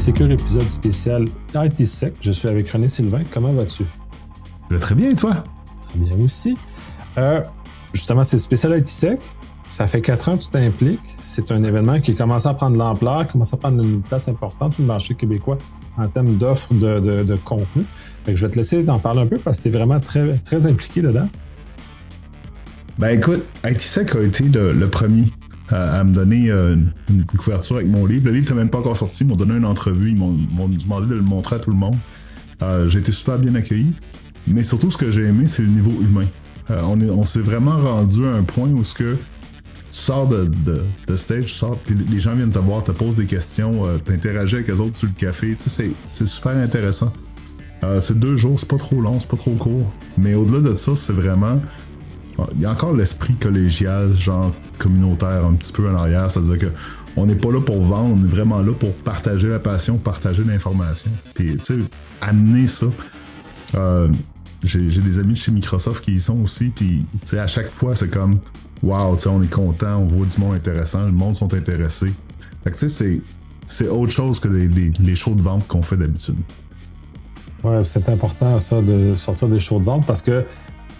Secure, épisode spécial ITsec. Je suis avec René Sylvain. Comment vas-tu? Je vais très bien, et toi? Très bien aussi. Justement, c'est spécial ITsec. Ça fait 4 ans que tu t'impliques. C'est un événement qui commence à prendre de l'ampleur, commence à prendre une place importante sur le marché québécois en termes d'offres de contenu. Fait que je vais te laisser t'en parler un peu parce que tu es vraiment très, très impliqué dedans. Ben écoute, ITsec a été le premier à me donner une couverture avec mon livre. Le livre n'est même pas encore sorti, ils m'ont donné une entrevue, ils m'ont demandé de le montrer à tout le monde. J'ai été super bien accueilli, mais surtout ce que j'ai aimé, c'est le niveau humain. On s'est vraiment rendu à un point où tu sors de stage, tu sors, puis les gens viennent te voir, te posent des questions, t'interagis avec eux autres sur le café, tu sais, c'est super intéressant. C'est 2 jours, c'est pas trop long, c'est pas trop court, mais au-delà de ça, c'est vraiment... Il y a encore l'esprit collégial, genre communautaire un petit peu en arrière, c'est-à-dire que on n'est pas là pour vendre, on est vraiment là pour partager la passion, partager l'information. Puis, tu sais, amener ça. J'ai des amis de chez Microsoft qui y sont aussi, puis, tu sais, à chaque fois, c'est comme, wow, tu sais, on est content, on voit du monde intéressant, le monde sont intéressés. Fait que, tu sais, c'est autre chose que les shows de vente qu'on fait d'habitude. Ouais, c'est important, ça, de sortir des shows de vente parce que,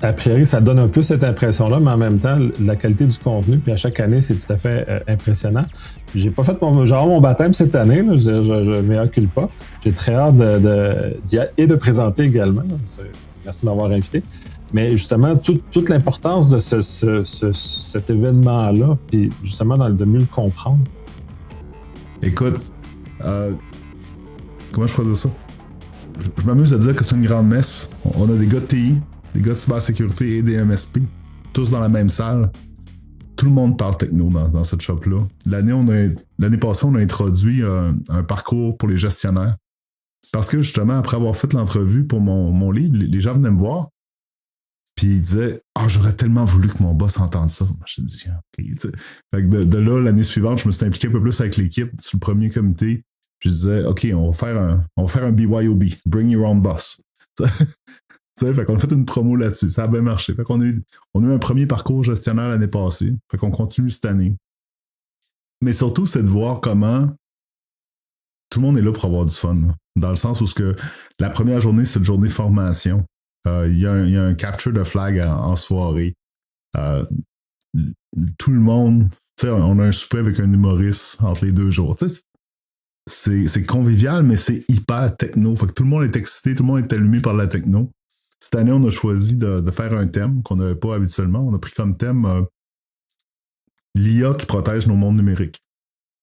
a priori, ça donne un peu cette impression-là, mais en même temps, la qualité du contenu, puis à chaque année, c'est tout à fait impressionnant. J'ai pas fait mon baptême cette année, là, je m'éoccupe pas. J'ai très hâte de présenter également. Merci de m'avoir invité. Mais justement, toute l'importance de cet événement-là, puis justement de mieux le comprendre. Écoute, comment je pourrais dire ça? Je m'amuse à dire que c'est une grande messe. On a des gars de TI, des gars de cybersécurité et des MSP, tous dans la même salle. Tout le monde parle techno dans cette shop-là. L'année passée, on a introduit un parcours pour les gestionnaires. Parce que justement, après avoir fait l'entrevue pour mon livre, les gens venaient me voir, puis ils disaient « Ah, j'aurais tellement voulu que mon boss entende ça. » Je me suis dit « OK. » Fait que de là, l'année suivante, je me suis impliqué un peu plus avec l'équipe sur le premier comité. Je disais « OK, on va faire un BYOB, Bring Your Own Boss. » Fait qu'on a fait une promo là-dessus. Ça a bien marché. Fait qu'on a eu un premier parcours gestionnaire l'année passée. Fait qu'on continue cette année. Mais surtout, c'est de voir comment tout le monde est là pour avoir du fun. Là. Dans le sens où la première journée, c'est une journée formation. Il y a un capture de flag en soirée. Tout le monde, on a un souper avec un humoriste entre les 2 jours. C'est convivial, mais c'est hyper techno. Fait que tout le monde est excité, tout le monde est allumé par la techno. Cette année, on a choisi de faire un thème qu'on n'avait pas habituellement. On a pris comme thème l'IA qui protège nos mondes numériques.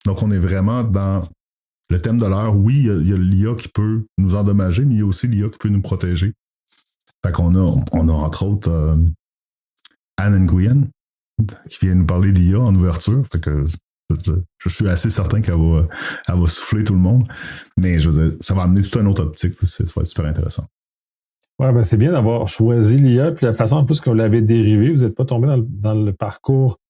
Donc, on est vraiment dans le thème de l'heure. Oui, il y a l'IA qui peut nous endommager, mais il y a aussi l'IA qui peut nous protéger. Fait qu'on a entre autres Anne Nguyen qui vient nous parler d'IA en ouverture. Fait que je suis assez certain qu'elle va souffler tout le monde. Mais je veux dire, ça va amener toute une autre optique. Ça va être super intéressant. Ouais, ben c'est bien d'avoir choisi l'IA, puis la façon en plus que vous l'avez dérivé, vous n'êtes pas tombé dans le parcours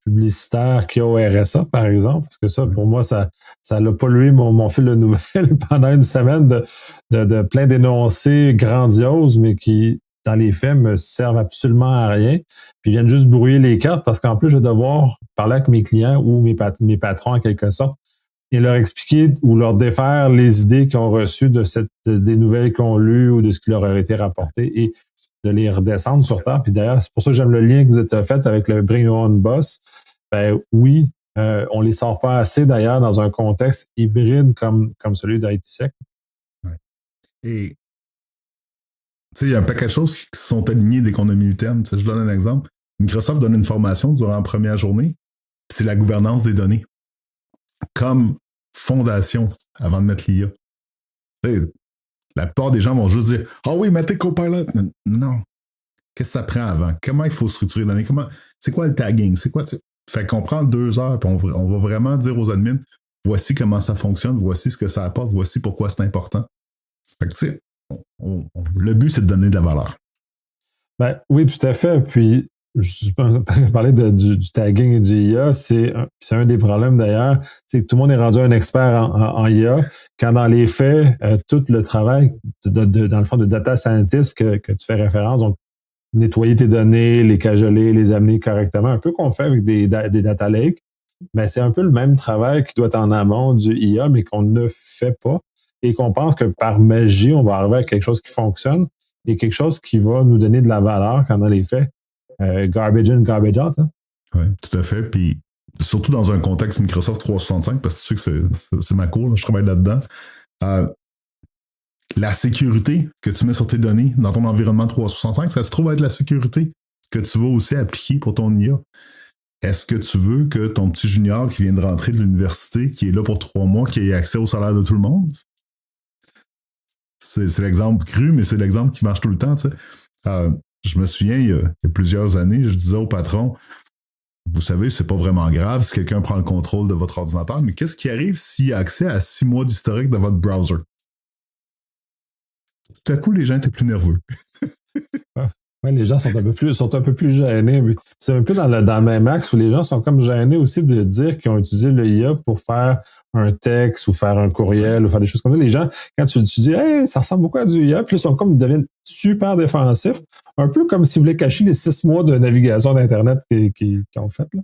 publicitaire qu'il y a au RSA, par exemple, parce que ça, pour moi, ça l'a pollué mon fil de nouvelles pendant une semaine de plein d'énoncés grandioses, mais qui, dans les faits, me servent absolument à rien, puis viennent juste brouiller les cartes, parce qu'en plus, je vais devoir parler avec mes clients ou mes patrons, en quelque sorte, et leur expliquer ou leur défaire les idées qu'ils ont reçues des nouvelles qu'ils ont lues ou de ce qui leur aurait été rapporté et de les redescendre sur terre. Puis d'ailleurs, c'est pour ça que j'aime le lien que vous êtes fait avec le Bring Your Own Boss. Ben oui, on les sort pas assez d'ailleurs dans un contexte hybride comme celui d'ITsec. Ouais. Et tu sais, il y a un paquet de choses qui se sont alignées dès qu'on a mis le thème. Je donne un exemple. Microsoft donne une formation durant la première journée, puis c'est la gouvernance des données. Comme fondation avant de mettre l'IA. La plupart des gens vont juste dire « Ah oui, mettez Copilot! » Non. Qu'est-ce que ça prend avant? Comment il faut structurer les données? C'est quoi le tagging? C'est quoi? Fait qu'on prend 2 heures et on va vraiment dire aux admins « Voici comment ça fonctionne, voici ce que ça apporte, voici pourquoi c'est important. » Fait que tu sais, le but, c'est de donner de la valeur. Ben, oui, tout à fait. Puis, je parlais du tagging et du IA, c'est un des problèmes d'ailleurs, c'est que tout le monde est rendu un expert en IA, quand dans les faits, tout le travail dans le fond de data scientist que tu fais référence, donc nettoyer tes données, les cajoler, les amener correctement, un peu qu'on fait avec des data lakes, mais c'est un peu le même travail qui doit être en amont du IA, mais qu'on ne fait pas et qu'on pense que par magie, on va arriver à quelque chose qui fonctionne et quelque chose qui va nous donner de la valeur quand on les fait. Garbage in, garbage out. Hein? Oui, tout à fait. Puis surtout dans un contexte Microsoft 365, parce que tu sais que c'est ma cour, là, je travaille là-dedans. La sécurité que tu mets sur tes données dans ton environnement 365, ça se trouve être la sécurité que tu vas aussi appliquer pour ton IA. Est-ce que tu veux que ton petit junior qui vient de rentrer de l'université, qui est là pour 3 mois, qui ait accès au salaire de tout le monde? C'est l'exemple cru, mais c'est l'exemple qui marche tout le temps. Tu sais. Je me souviens, il y a plusieurs années, je disais au patron, vous savez, c'est pas vraiment grave si quelqu'un prend le contrôle de votre ordinateur, mais qu'est-ce qui arrive s'il a accès à 6 mois d'historique de votre browser? Tout à coup, les gens étaient plus nerveux. Ouais, les gens sont un peu plus gênés. C'est un peu dans le même axe où les gens sont comme gênés aussi de dire qu'ils ont utilisé le IA pour faire un texte ou faire un courriel ou faire des choses comme ça. Les gens, quand tu dis hey, ça ressemble beaucoup à du IA, puis ils deviennent super défensifs, un peu comme s'ils voulaient cacher les 6 mois de navigation d'Internet qu'ils ont fait. Là.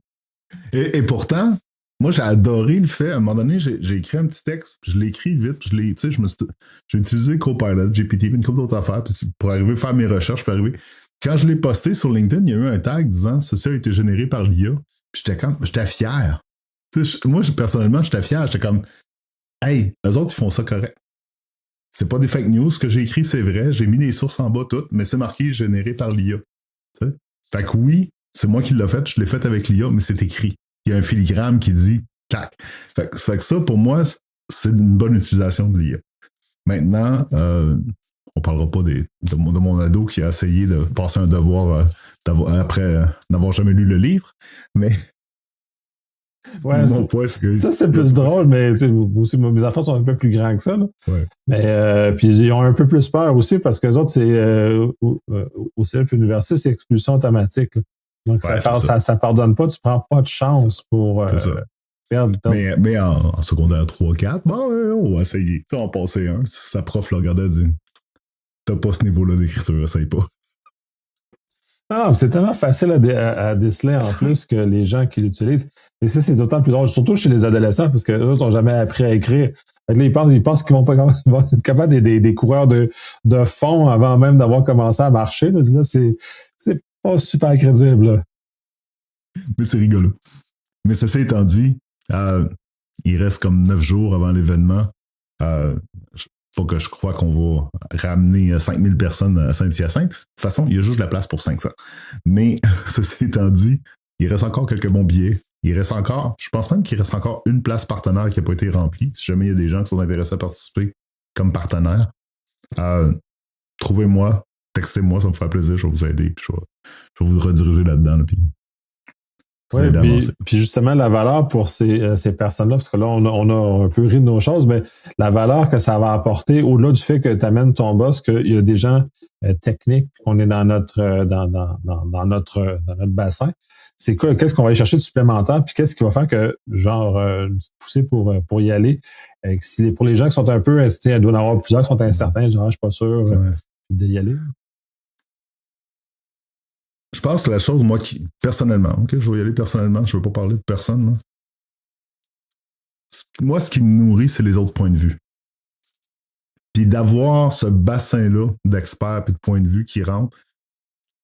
Et pourtant, moi, j'ai adoré le fait. À un moment donné, j'ai écrit un petit texte, puis je l'ai écrit vite, puis j'ai utilisé Copilot, GPT, puis une couple d'autres affaires, puis pour arriver à faire mes recherches, puis arriver. Quand je l'ai posté sur LinkedIn, il y a eu un tag disant ceci a été généré par l'IA. Puis j'étais fier. Moi, personnellement, j'étais fier. J'étais comme hey, eux autres, ils font ça correct. C'est pas des fake news. Ce que j'ai écrit, c'est vrai. J'ai mis les sources en bas toutes, mais c'est marqué généré par l'IA. T'sais? Fait que oui, c'est moi qui l'ai fait. Je l'ai fait avec l'IA, mais c'est écrit. Il y a un filigrane qui dit clac. Fait que ça, pour moi, c'est une bonne utilisation de l'IA. Maintenant, on parlera pas de mon ado qui a essayé de passer un devoir après n'avoir jamais lu le livre, mais ouais, ça c'est plus drôle, mais aussi, mes enfants sont un peu plus grands que ça. Là. Ouais. Mais puis ils ont un peu plus peur aussi parce que les autres, c'est au cégep université, c'est expulsion automatique. Là. Donc ouais, ça pardonne pas, tu prends pas de chance pour perdre. Mais en secondaire 3-4, on va essayer. On va passer un. Sa prof le regardait et dit t'as pas ce niveau-là d'écriture, essaye pas. Ah, c'est tellement facile à déceler en plus que les gens qui l'utilisent. Et ça, c'est d'autant plus drôle, surtout chez les adolescents, parce qu'eux n'ont jamais appris à écrire. Là, ils pensent qu'ils vont être capables des coureurs de fond avant même d'avoir commencé à marcher. Là, c'est pas super crédible. Là. Mais c'est rigolo. Mais ceci étant dit, il reste comme 9 jours avant l'événement. Pas que je crois qu'on va ramener 5000 personnes à Saint-Hyacinthe. De toute façon, il y a juste de la place pour 500. Mais, ceci étant dit, il reste encore quelques bons billets. Je pense même qu'il reste encore une place partenaire qui n'a pas été remplie. Si jamais il y a des gens qui sont intéressés à participer comme partenaire, trouvez-moi, textez-moi, ça me fera plaisir, je vais vous aider. Puis je vais vous rediriger là-dedans. Là, oui, puis justement, la valeur pour ces personnes-là, parce que là, on a un peu ri de nos choses, mais la valeur que ça va apporter, au-delà du fait que tu amènes ton boss, qu'il y a des gens techniques, qu'on est dans notre bassin, c'est quoi, qu'est-ce qu'on va aller chercher de supplémentaire, puis qu'est-ce qui va faire que, genre, une petite poussée pour y aller. Pour les gens qui sont un peu, il doit y en avoir plusieurs qui sont incertains, genre, je suis pas sûr d'y aller. Je pense que la chose, moi, personnellement, je vais y aller personnellement, je ne veux pas parler de personne. Là. Moi, ce qui me nourrit, c'est les autres points de vue. Puis d'avoir ce bassin-là d'experts et de points de vue qui rentrent,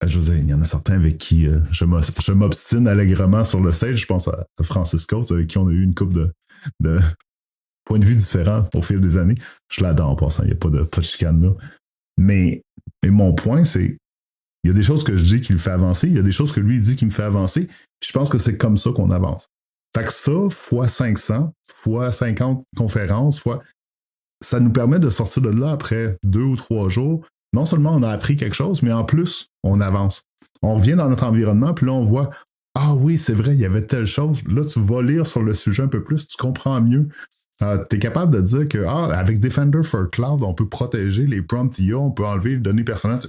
je veux dire, il y en a certains avec qui je m'obstine allègrement sur le stage. Je pense à Francis Coates, avec qui on a eu une couple de points de vue différents au fil des années. Je l'adore en passant, il n'y a pas de chicane là. Mais mon point, c'est il y a des choses que je dis qui le fait avancer, il y a des choses que lui dit qui me fait avancer. Puis je pense que c'est comme ça qu'on avance. Fait que ça, fois 500, fois 50 conférences, ça nous permet de sortir de là après 2 ou 3 jours. Non seulement on a appris quelque chose, mais en plus, on avance. On revient dans notre environnement, puis là, on voit ah oui, c'est vrai, il y avait telle chose. Là, tu vas lire sur le sujet un peu plus, tu comprends mieux. Tu es capable de dire que avec Defender for Cloud, on peut protéger les prompts IA, on peut enlever les données personnelles.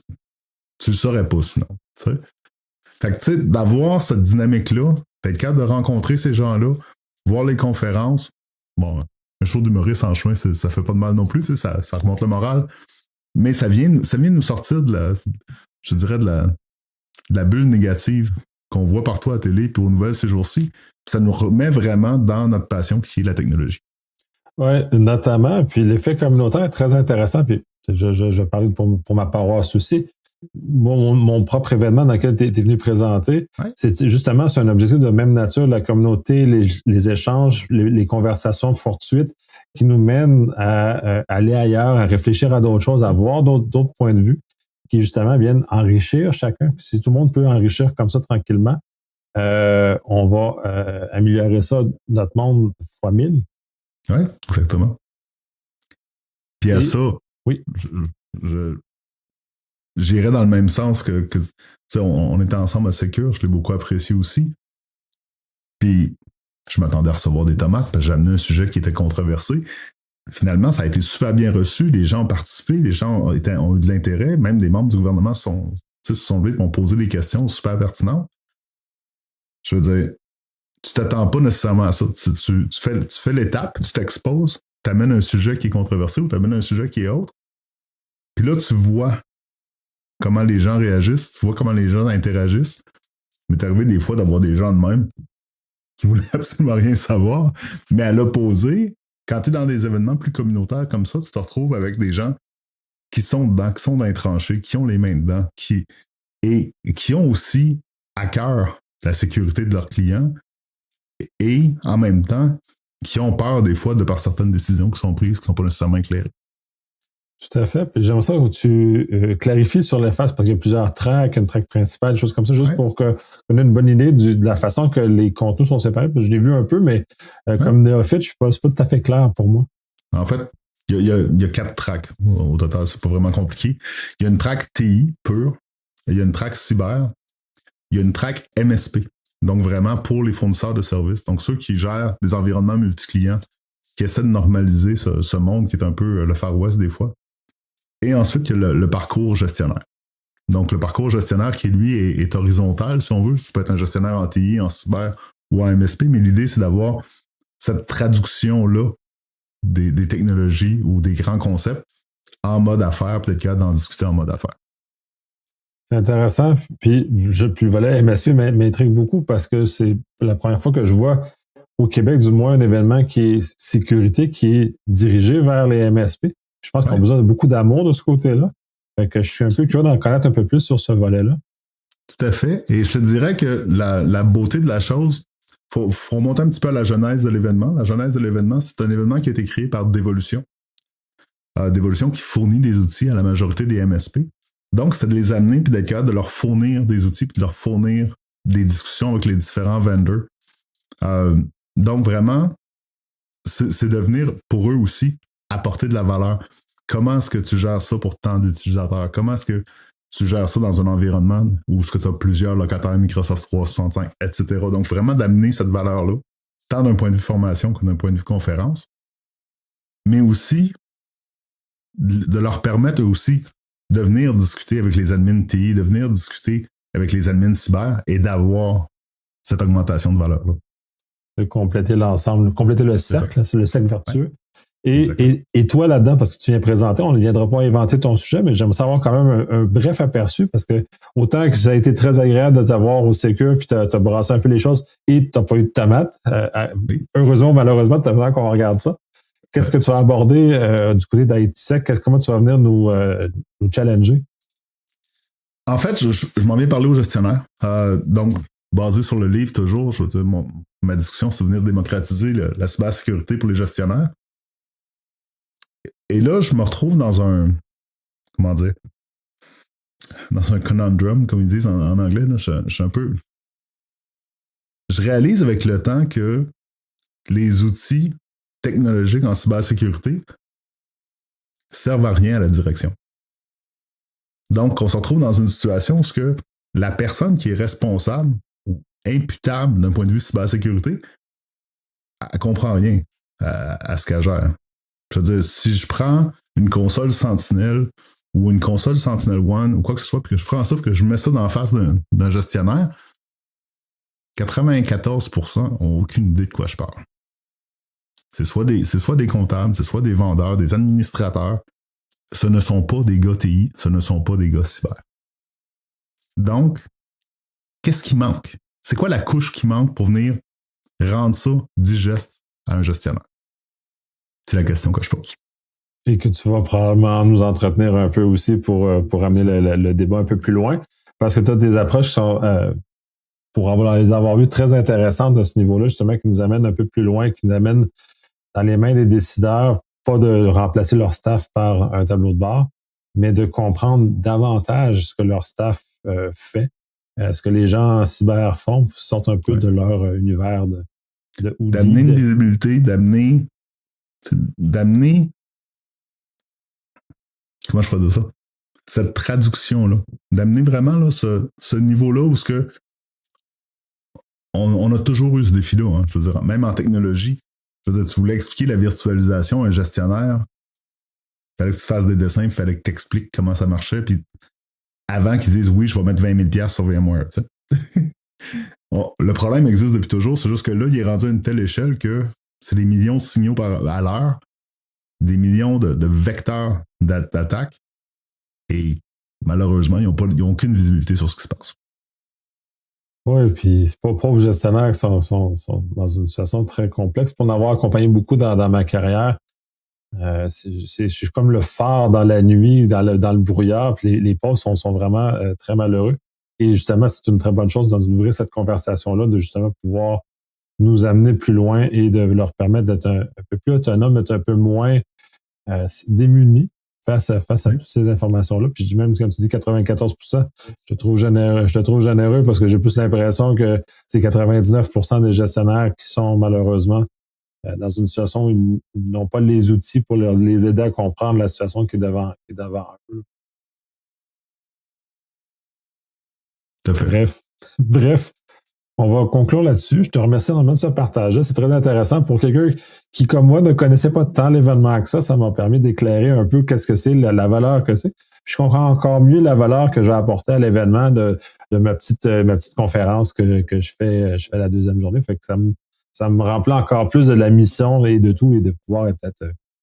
Tu le saurais pas sinon. T'sais. Fait que tu sais, d'avoir cette dynamique-là, d'être capable de rencontrer ces gens-là, voir les conférences, bon, un show d'humoriste en chemin, ça fait pas de mal non plus, ça remonte le moral, mais ça vient nous sortir de la bulle négative qu'on voit partout à la télé et aux nouvelles ces jours-ci. Ça nous remet vraiment dans notre passion qui est la technologie. Oui, notamment. Puis l'effet communautaire est très intéressant. Puis je parlais pour ma paroisse aussi. Mon propre événement dans lequel tu es venu présenter, c'est justement un objectif de même nature, la communauté, les échanges, les conversations fortuites qui nous mènent à aller ailleurs, à réfléchir à d'autres choses, à voir d'autres points de vue qui justement viennent enrichir chacun. Puis si tout le monde peut enrichir comme ça tranquillement, on va améliorer ça, notre monde fois 1000. Oui, exactement. Puis à ça, oui. J'irais dans le même sens que on était ensemble à Secure, je l'ai beaucoup apprécié aussi. Puis je m'attendais à recevoir des tomates parce que j'ai amené un sujet qui était controversé. Finalement, ça a été super bien reçu, les gens ont participé, les gens ont eu de l'intérêt, même des membres du gouvernement se sont levés et ont posé des questions super pertinentes. Je veux dire, tu t'attends pas nécessairement à ça. Tu fais l'étape, tu t'exposes, tu amènes un sujet qui est controversé ou tu amènes un sujet qui est autre. Puis là, tu vois comment les gens réagissent, tu vois comment les gens interagissent. Il m'est arrivé des fois d'avoir des gens de même qui voulaient absolument rien savoir, mais à l'opposé, quand tu es dans des événements plus communautaires comme ça, tu te retrouves avec des gens qui sont dedans, qui sont dans les tranchées, qui ont les mains dedans, qui ont aussi à cœur la sécurité de leurs clients et en même temps, qui ont peur des fois de par certaines décisions qui sont prises, qui ne sont pas nécessairement éclairées. Tout à fait. Puis j'aimerais ça que tu clarifies sur les faces, parce qu'il y a plusieurs tracks, une track principale, des choses comme ça, juste pour qu'on ait une bonne idée de la façon que les contenus sont séparés. Puis je l'ai vu un peu, mais comme néophyte, c'est pas tout à fait clair pour moi. En fait, il y a 4 tracks. Au total, c'est pas vraiment compliqué. Il y a une track TI pure, il y a une track cyber, il y a une track MSP. Donc vraiment pour les fournisseurs de services. Donc ceux qui gèrent des environnements multi-clients, qui essaient de normaliser ce monde qui est un peu le Far West des fois. Et ensuite, il y a le parcours gestionnaire. Donc, le parcours gestionnaire qui, lui, est horizontal, si on veut. Ça peut être un gestionnaire en TI, en cyber ou en MSP, mais l'idée, c'est d'avoir cette traduction-là des technologies ou des grands concepts en mode affaires, peut-être qu'il y a d'en discuter en mode affaires. C'est intéressant. Puis le volet MSP m'intrigue beaucoup parce que c'est la première fois que je vois au Québec, du moins, un événement qui est sécurité, qui est dirigé vers les MSP. Je pense qu'on a besoin de beaucoup d'amour de ce côté-là. Fait que je suis un peu curieux d'en connaître un peu plus sur ce volet-là. Tout à fait. Et je te dirais que la beauté de la chose, faut remonter un petit peu à la genèse de l'événement. La genèse de l'événement, c'est un événement qui a été créé par Devolution. Devolution qui fournit des outils à la majorité des MSP. Donc, c'était de les amener puis d'être capable de leur fournir des outils puis de leur fournir des discussions avec les différents vendors. Donc, vraiment, c'est de venir pour eux aussi apporter de la valeur. Comment est-ce que tu gères ça pour tant d'utilisateurs? Comment est-ce que tu gères ça dans un environnement où tu as plusieurs locataires Microsoft 365, etc. Donc, vraiment d'amener cette valeur-là, tant d'un point de vue formation que d'un point de vue conférence, mais aussi de leur permettre aussi de venir discuter avec les admins TI, de venir discuter avec les admins cyber et d'avoir cette augmentation de valeur-là. De compléter l'ensemble, compléter le cercle, c'est le cercle vertueux. Et toi là-dedans, parce que tu viens présenter, on ne viendra pas inventer ton sujet, mais j'aimerais savoir quand même un bref aperçu, parce que autant que ça a été très agréable de t'avoir au Secure, puis t'as brassé un peu les choses, et t'as pas eu de tomates. Heureusement ou malheureusement, t'as besoin qu'on regarde ça. Qu'est-ce que tu vas aborder du côté d'ITSEC? Comment tu vas venir nous challenger? En fait, je m'en viens parler aux gestionnaires. Donc, basé sur le livre toujours, je veux dire, ma discussion, c'est de venir démocratiser la cybersécurité pour les gestionnaires. Et là, je me retrouve dans un conundrum, comme ils disent en anglais. Là, je suis un peu... Je réalise avec le temps que les outils technologiques en cybersécurité servent à rien à la direction. Donc, on se retrouve dans une situation où que la personne qui est responsable ou imputable d'un point de vue cybersécurité, elle comprend rien à ce qu'elle gère. Je veux dire, si je prends une console Sentinel ou une console Sentinel One ou quoi que ce soit, puis que je prends ça et que je mets ça dans la face d'un gestionnaire, 94% n'ont aucune idée de quoi je parle. C'est soit des comptables, c'est soit des vendeurs, des administrateurs. Ce ne sont pas des gars TI, ce ne sont pas des gars cyber. Donc, qu'est-ce qui manque? c'est quoi la couche qui manque pour venir rendre ça digeste à un gestionnaire? C'est la question que je pose. Et que tu vas probablement nous entretenir un peu aussi pour amener le débat un peu plus loin. Parce que tu as des approches qui sont, pour les avoir vues, très intéressantes de ce niveau-là, justement, qui nous amènent un peu plus loin, qui nous amènent dans les mains des décideurs, pas de remplacer leur staff par un tableau de bord, mais de comprendre davantage ce que leur staff fait, ce que les gens en cyber font, sortent un peu de leur univers de d'amener une visibilité, d'amener comment je peux dire ça? Cette traduction-là. D'amener vraiment là, ce niveau-là où ce que on a toujours eu ce défi-là, hein, je veux dire, même en technologie. Je veux dire, tu voulais expliquer la virtualisation à un gestionnaire, il fallait que tu fasses des dessins, il fallait que tu expliques comment ça marchait, puis avant qu'ils disent oui, je vais mettre 20 000 sur VMware. Tu sais. Bon, le problème existe depuis toujours, c'est juste que là, il est rendu à une telle échelle que c'est des millions de signaux à l'heure, des millions de vecteurs d'attaque, et malheureusement, ils n'ont aucune visibilité sur ce qui se passe. Oui, puis c'est pas pauvres gestionnaires qui sont dans une situation très complexe. Pour en avoir accompagné beaucoup dans ma carrière, je suis comme le phare dans la nuit, dans le brouillard, puis les pauvres sont vraiment très malheureux. Et justement, c'est une très bonne chose d'ouvrir cette conversation-là, de justement pouvoir nous amener plus loin et de leur permettre d'être un peu plus autonome, d'être un peu moins démunis face à toutes ces informations-là. Puis même quand tu dis 94%, je te trouve généreux parce que j'ai plus l'impression que c'est 99% des gestionnaires qui sont malheureusement dans une situation où ils n'ont pas les outils pour les aider à comprendre la situation qui est devant eux. Bref, on va conclure là-dessus. Je te remercie énormément de ce partage-là. C'est très intéressant pour quelqu'un qui, comme moi, ne connaissait pas tant l'événement que ça m'a permis d'éclarer un peu qu'est-ce que c'est, la valeur que c'est. Puis je comprends encore mieux la valeur que j'ai apportée à l'événement de ma petite conférence que je fais la deuxième journée. Fait que ça me remplit encore plus de la mission et de tout et de pouvoir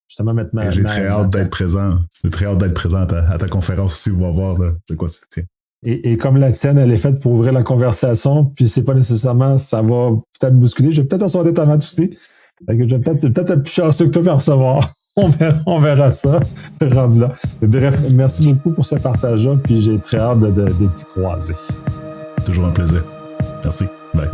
justement mettre ma... J'ai très hâte d'être présent. J'ai très hâte d'être présent à ta conférence aussi. On va voir de quoi c'est. Et comme la tienne, elle est faite pour ouvrir la conversation, puis c'est pas nécessairement, ça va peut-être bousculer. Je vais peut-être recevoir des tomates aussi. Fait que je vais peut-être être plus chanceux que toi pour recevoir. On verra ça, rendu là. Bref, merci beaucoup pour ce partage-là, puis j'ai très hâte de t'y croiser. Toujours un plaisir. Merci. Bye.